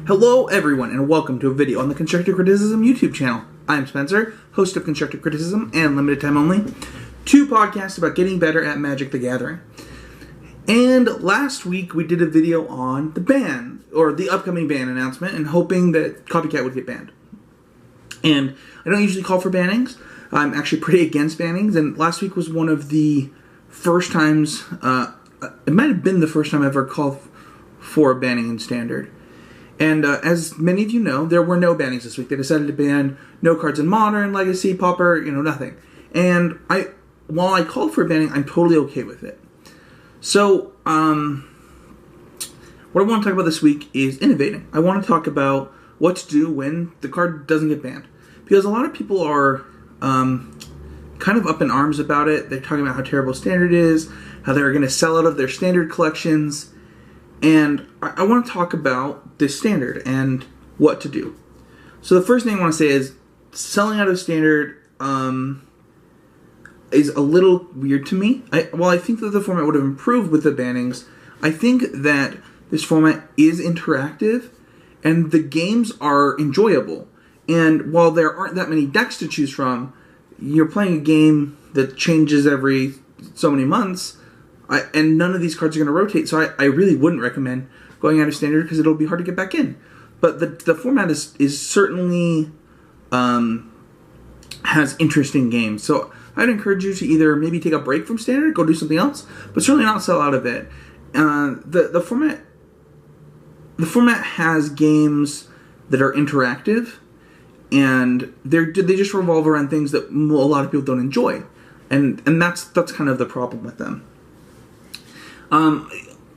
Hello everyone and welcome to a video on the Constructive Criticism YouTube channel. I'm Spencer, host of Constructive Criticism and Limited Time Only, two podcasts about getting better at Magic the Gathering. And last week we did a video on the ban, or the upcoming ban announcement, and hoping that Copycat would get banned. And I don't usually call for bannings. I'm actually pretty against bannings, and last week was one of the first times, it might have been the first time I ever called for a banning in Standard. And as many of you know, there were no bannings this week. They decided to ban no cards in Modern, Legacy, Pauper, nothing. And while I called for a banning, I'm totally okay with it. So, what I want to talk about this week is innovating. I want to talk about what to do when the card doesn't get banned. Because a lot of people are kind of up in arms about it. They're talking about how terrible Standard is, how they're going to sell out of their Standard collections. And I want to talk about this Standard and what to do. So the first thing I want to say is selling out of Standard is a little weird to me. While I think that the format would have improved with the bannings, I think that this format is interactive and the games are enjoyable. And while there aren't that many decks to choose from, you're playing a game that changes every so many months, and none of these cards are going to rotate, so I really wouldn't recommend going out of Standard because it'll be hard to get back in. But the format is certainly has interesting games. So I'd encourage you to either maybe take a break from Standard, go do something else, but certainly not sell out of it. The format has games that are interactive, and they just revolve around things that a lot of people don't enjoy, and that's kind of the problem with them.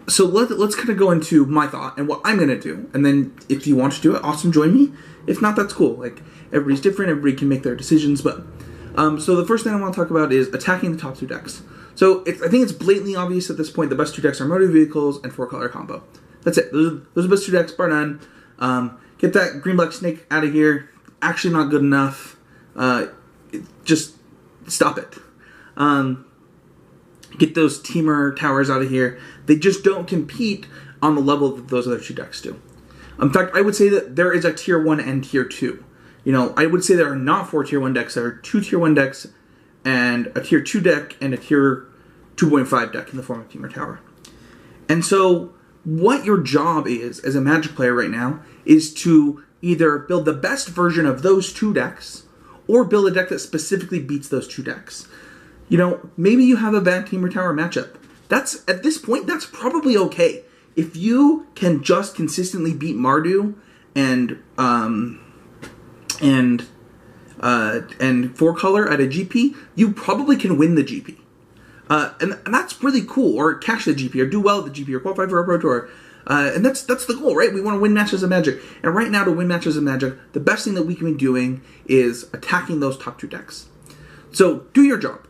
So let's kind of go into my thought and what I'm going to do. And then if you want to do it, awesome, join me. If not, that's cool. Like, everybody's different. Everybody can make their decisions. But so the first thing I want to talk about is attacking the top two decks. So I think it's blatantly obvious at this point the best two decks are Motor Vehicles and 4-color combo. That's it. Those are the best two decks, bar none. Get that green-black snake out of here. Actually not good enough. Just stop it. Get those Teamer Towers out of here. They just don't compete on the level that those other two decks do. In fact, I would say that there is a Tier 1 and Tier 2. I would say there are not 4 Tier 1 decks. There are 2 Tier 1 decks and a Tier 2 deck and a Tier 2.5 deck in the form of Teamer Tower. And so what your job is as a Magic player right now is to either build the best version of those two decks or build a deck that specifically beats those two decks. Maybe you have a bad Teamer Tower matchup. At this point, that's probably okay. If you can just consistently beat Mardu and 4-color at a GP, you probably can win the GP. And that's really cool, or cash the GP, or do well at the GP, or qualify for a Pro Tour. And that's the goal, right? We want to win matches of Magic. And right now, to win matches of Magic, the best thing that we can be doing is attacking those top two decks. So do your job.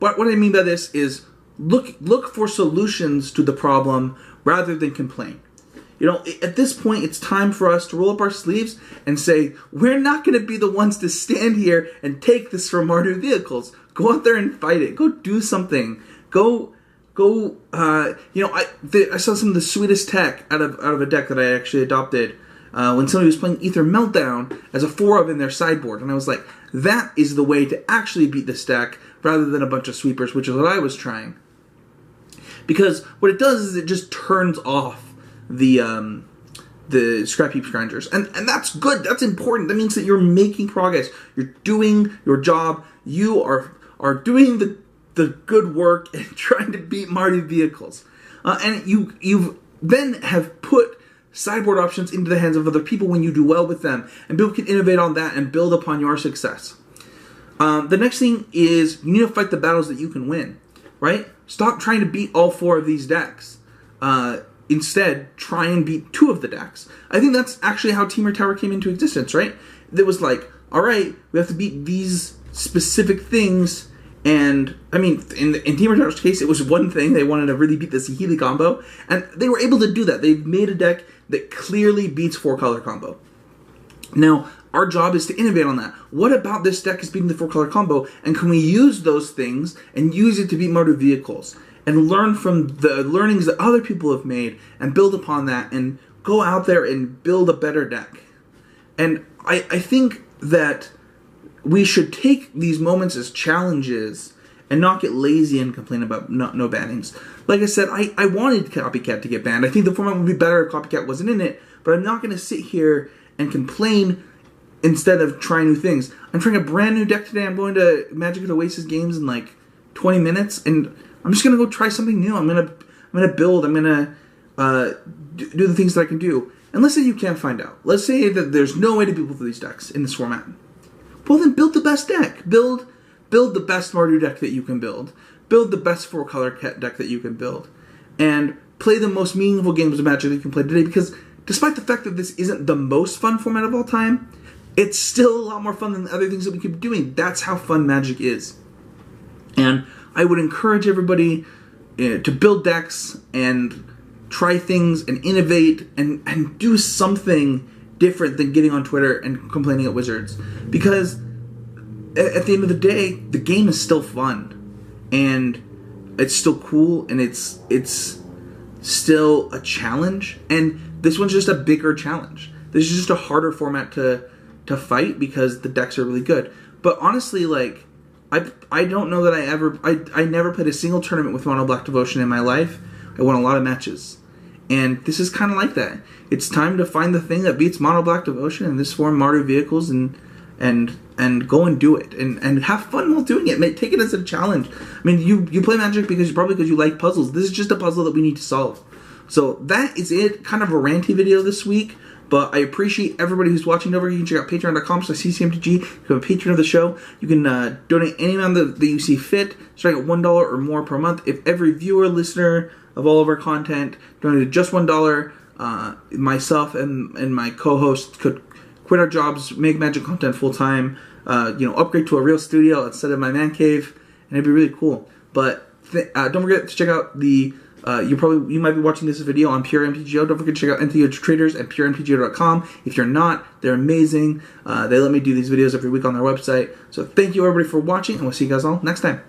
What I mean by this is look for solutions to the problem rather than complain. At this point, it's time for us to roll up our sleeves and say, we're not going to be the ones to stand here and take this from our new vehicles. Go out there and fight it. Go do something. I saw some of the sweetest tech out of a deck that I actually adopted when somebody was playing Ether Meltdown as a 4-of in their sideboard. And I was like, that is the way to actually beat this deck rather than a bunch of sweepers, which is what I was trying. Because what it does is it just turns off the Scrap Heap Grinders. And that's good. That's important. That means that you're making progress. You're doing your job. You are doing the good work and trying to beat Mardu Vehicles. And you then have put sideboard options into the hands of other people when you do well with them. And people can innovate on that and build upon your success. The next thing is you need to fight the battles that you can win, right? Stop trying to beat all 4 of these decks. Instead, try and beat 2 of the decks. I think that's actually how Teamer Tower came into existence, right? It was like, all right, we have to beat these specific things. And, I mean, in Teamer Tower's case, it was one thing. They wanted to really beat the Saheeli combo. And they were able to do that. They've made a deck that clearly beats 4-color combo. Now, our job is to innovate on that. What about this deck is beating the 4-color combo, and can we use those things and use it to beat Mardu Vehicles? And learn from the learnings that other people have made and build upon that and go out there and build a better deck. And I think that we should take these moments as challenges and not get lazy and complain about no bannings. Like I said, I wanted Copycat to get banned. I think the format would be better if Copycat wasn't in it, but I'm not going to sit here and complain instead of trying new things. I'm trying a brand new deck today. I'm going to Magic at Oasis games in like 20 minutes, and I'm just going to go try something new. I'm gonna build. I'm going to do the things that I can do. And let's say you can't find out. Let's say that there's no way to build these decks in this format. Well, then build the best deck. Build the best Mardu deck that you can build. Build the best 4-color deck that you can build. And play the most meaningful games of Magic that you can play today, because despite the fact that this isn't the most fun format of all time, it's still a lot more fun than the other things that we keep doing. That's how fun Magic is. And I would encourage everybody to build decks and try things and innovate and do something different than getting on Twitter and complaining at Wizards. Because at the end of the day, the game is still fun, and it's still cool, and it's still a challenge. And this one's just a bigger challenge. This is just a harder format to fight because the decks are really good. But honestly, like, I don't know that I never played a single tournament with Mono Black Devotion in my life. I won a lot of matches. And this is kind of like that. It's time to find the thing that beats Mono Black Devotion in this form, Mardu Vehicles, and go and do it. And have fun while doing it. Take it as a challenge. I mean, you play Magic because you like puzzles. This is just a puzzle that we need to solve. So that is it. Kind of a ranty video this week. But I appreciate everybody who's watching over. You can check out patreon.com/ccmtg. Become a patron of the show. You can donate any amount that you see fit, starting at $1 or more per month. If every viewer, listener of all of our content donated just $1, myself and my co-host could quit our jobs, make Magic content full-time, upgrade to a real studio instead of my man cave, and it'd be really cool. But don't forget to check out the you might be watching this video on Pure MTGO. Don't forget to check out MTGO Traders at puremtgo.com. If you're not, they're amazing. They let me do these videos every week on their website. So thank you everybody for watching, and we'll see you guys all next time.